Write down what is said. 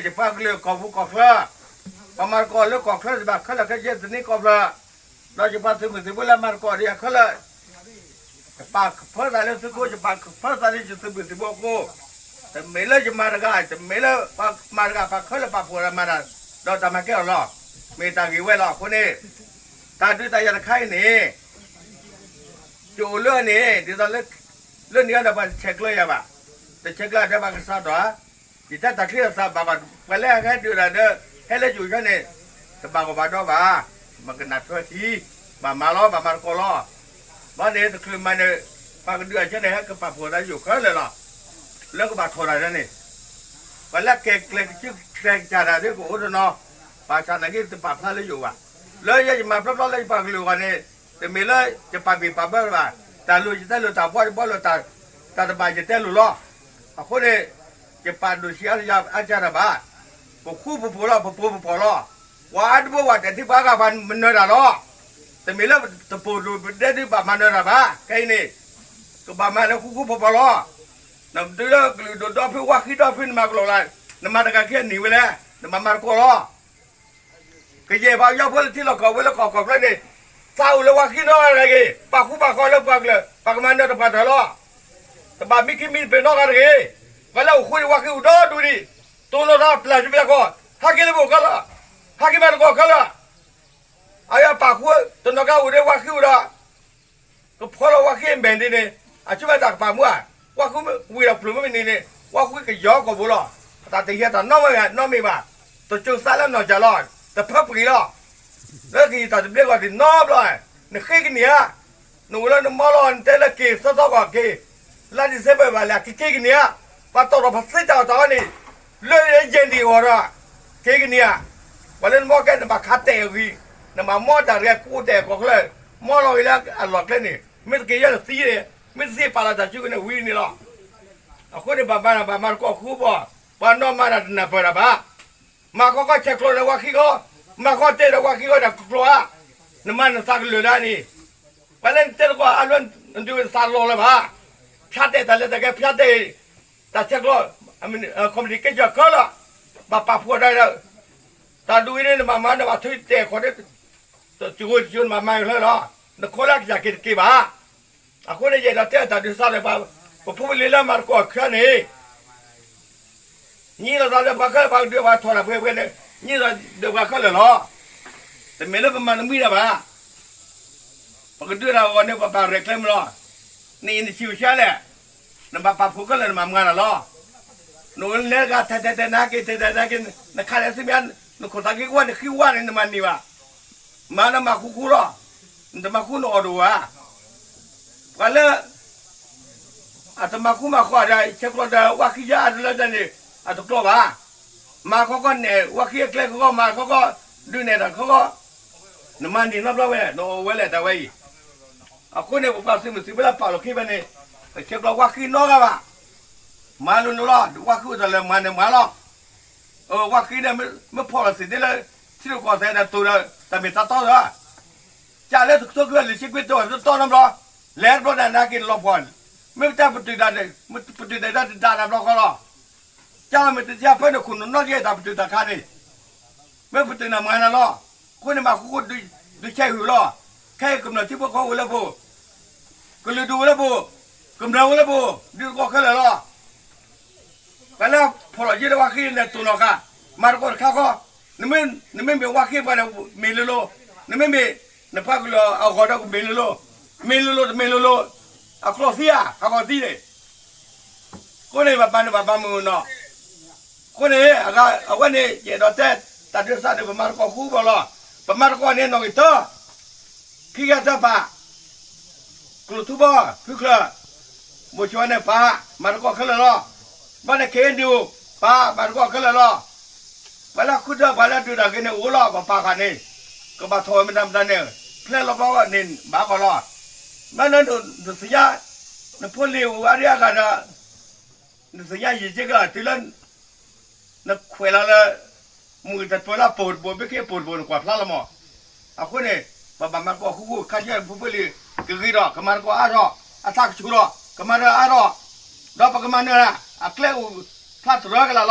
จะพักเรือของผู้ก่อเครือประมาณก่อนเรื่องก่อเครือแบบเขาเลยก็เย็นตัวนี้ก่อเลยเราจะพักถึงเหมือนที่เวลามันก่อนเรียกเขาเลยปากเพื่ออะไรสักคนจะปากเพื่ออะไรจะถึงเหมือนที่บอกกูแต่ไม่เลยจะมาได้แต่ไม่เลยปากมาได้ปากเขาเลยปากผัวมาได้เราทำมาแก้วหรอกมีต่างกี่เวลาคนนี้ตาด้วยตายันไข่นี่จูเรื่องนี้ที่ตอนเรื่องนี้เราไปเช็คเลยอะบ่ะแต่เช็คแล้วจะมากันซะตัวที่ถ้าตัดเครื่องซะบางคนไปแรกให้ดูแลเด้อให้เราอยู่แค่นี้แต่บางคนบ้านเราบ่ามันก็นัดตัวทีมาล้อมาโกล้อบ้านนี้ตะคืนมาเนี่ยบางเดือนเช่นนี้ฮะก็ปรับหัวได้อยู่เขาเลยหรอแล้วก็บาดโทรอะไรนั่นนี่วันแรกเก่งเก่งชื่อเก่งจ่าได้ด้วยกูอุดเนาะป่าชาไหนที่จะปรับท่าเลยอยู่อ่ะเลยจะมาพร้อมๆเลยปากหลูกันนี่แต่ไม่เลยจะปรับบีบปรับเบอร์ว่าแต่รู้จะได้รู้แต่พ่อรู้แต่สบายจะได้รู้ล้อคนนี้จะปาดูเสียยาอาจารย์บ้าผมคู่ผู้ล้อผู้ล้อว่าอันบัวว่าแต่ที่บ้านกับมันเนื้อล้อแต่ไม่เลยตะปูดูได้ที่บ้านมันเนื้อบ้าแค่นี้ก็บ้านมันแล้วคู่ผู้ล้อนำตัวโดนดอพี่ว่าคิดดอพี่มากเลยนำมาตะการเขียนหนีไปแล้วนำมาโกล้อก็เย่พายาเพื่อที่เราขอไว้แล้วขอเลยนี่เศร้าเลยว่าคิดน้อยอะไรกี่ปากคู่ปากคอแล้วปากเลยปากมันเนื้อตะปาทะเลาะแต่บ้านมิคิมิเป็นนอกอะไรกี่ก็แล้วคุยว่าคิดดอดูดิตัวเรารับหลังจะไปก่อนฮักกินเลยบุกละฮักกินมันก็กละอายาปากคู่ตัวนกเอาเรื่องว่าคิดละก็พอเราว่าคิดเป็นดีนี่อาชีพจากปากมั่วว่าคุณวิราพลุไม่มีนี่ว่าคุณก็ยอกกับบุรุษแต่ที่เห็นแต่น้องไม่มาตัวจุดสารแล้วน้องจะรอดแต่พับกี่ล้อแล้วกี่ตัดเรียกว่าที่น้องเลยนี่ขี้กันเนี่ยหนูแล้วน้องมาลอนเตลกี้สะท้อกกี่แล้วที่เสพไปแล้วขี้กันเนี่ยพอตัวเราพัดเสียจากตอนนี้เลยเย็นดีกว่าละขี้กันเนี่ยวันนั้นมอแกนมาขัดเตะกี่นำมามอจากเรียกกู้เตะก็เลยมอลอยแล้วอร่อยเลยนี่ไม่ต้องกี่ยันสีเลยไม่ใช่ปลาตาชูกันวิ่งนี่หรอกคนที่บ้านก็คู่บ่บ้านน้องมาดันนับไปละบ้ามาก็เช็คเลยว่าขี้ก็มาก็เจอว่าขี้ก็ดักกลัวน้ำมันสักเหลือได้นี่วันนั้นเจอว่าอันนั้นดูสารโลเลยบ้าพิจารณาแต่แกพิจารณาแต่เช็คเลยคอมมิวนิเคชั่นก็ละบ้าพูดได้แล้วแต่ดูนี่มาเนี่ยว่าทุยเตะคนนี้จูนมาเลยเนาะนักคนละจะกี่บ้าคนนี้จะเตะแต่ดูสารเลยบ้าผมพูดเลยแล้วมาก็แค่นี้นี่เราจะบังคับเดี๋ยวว่าทอร์เพื่อนนี่เราเดี๋ยวว่าเขาเลยเหรอแต่ไม่รู้ประมาณไม่ได้บ้าปกติเราวันนี้ป้าเรียกเล่มเหรอนี่ชิวเช่เลยนั่นป้าพูดกันเลยมางานเหรอหนูเลี้ยงกันแต่นักนักข่าวสิมันหนูคนตะกี้ว่านี่ขี้ว่านี่มันนี่วะมาแล้วมาคู่เหรอแต่มาคู่นอดูวะก็เลยอาตมาคู่มาขวาได้เช็ครถได้ว่าขี้ยาดูแลได้นี่อาตกลัวบ้ามาเขาก็เนี่ยว่าขี้เล็กเขาก็มาเขาก็ดูเนี่ยแต่เขาก็น้ำมันดีนับแล้วเว้ยโน้เว้ยแต่เว้ยคนเนี่ยผมก็ซื้อมือซื้อไปแล้วเปล่าหรอกขี้ไปนี่เช็ครถว่าขี้นอกอะบ้ามาลุ้นรอดว่าขี้จะเริ่มมาเนี่ยมาหรอกว่าขี้เนี่ยไม่พอละสิได้เลยที่เราขอใส่ในตัวเลยแต่ไม่ตัดต่อเลยจ่าเล่ทุกตัวเกินหรือชีวิตตัวต้นน้ำร้อนแล้วรถเนี่ยน่ากินรอบก่อนไม่ได้ปฏิบัติเลยไม่ปฏิบัติได้ด่าน้ำร้อนก็รอจ้าไม่ติดยาเพื่อนคุณน้องเยี่ยมปฏิบัติการนี่ไม่ปฏิบัติงานนั่นหรอคุณมาคุณดูใช่หรือหรอแค่กำลังที่พวกเขาแล้วบูก็เลยดูแล้วบูกำลังแล้วบูดูก็แค่เลยหรอก็แล้วพอเราเยี่ยมว่าขี้เนี่ยตัวนกอะมาก็ข้าวก็นี่ไม่เป็นว่าขี้ไปนะมีลุโลนี่ไม่มีนี่พักเลยเอาคนนั้นมีลุโลเอาคลอฟี่อะเขาก็ตีเลยคนนี้บ้านมือเนาะคนนี้เอาวันนี้เจดอเต้ตัดเดือดสัตว์ประมาณก็คู่บอลประมาณก็เนี่ยน้องอีเตอร์ขี้กระจับปะกลุ่มทุบะคือเครือบุชวนเนี่ยปะมันก็ขึ้นเลยเนาะบ้านเนี่ยเคนดูปะมันก็ขึ้นเลยเนาะเวลาคุณเจอเวลาดูดักเนี่ยอู้ล้อกับปะกันนี่ก็มาโทรมันทำได้เนี่ยเพื่อนเราบอกว่านินบ้าก็รอดมันนั่นดูสิยานั่นพูดเร็วอะไรกันนะดูสิยายิ่งก็ที่เล่นนั่นคุยแล้วมือแต่ตัวละปวดบวมไม่แค่ปวดบวมกว่าพลาละหมอคนนี้บ้านมันก็คู่ข้าเชื่อผู้ผลิตคือกี่ดอกก็มันก็อารออาทักชูรอก็มันอารอดอกก็มันเนี่ยนะเคลี้ยงพลาดสุดแล้วกันละ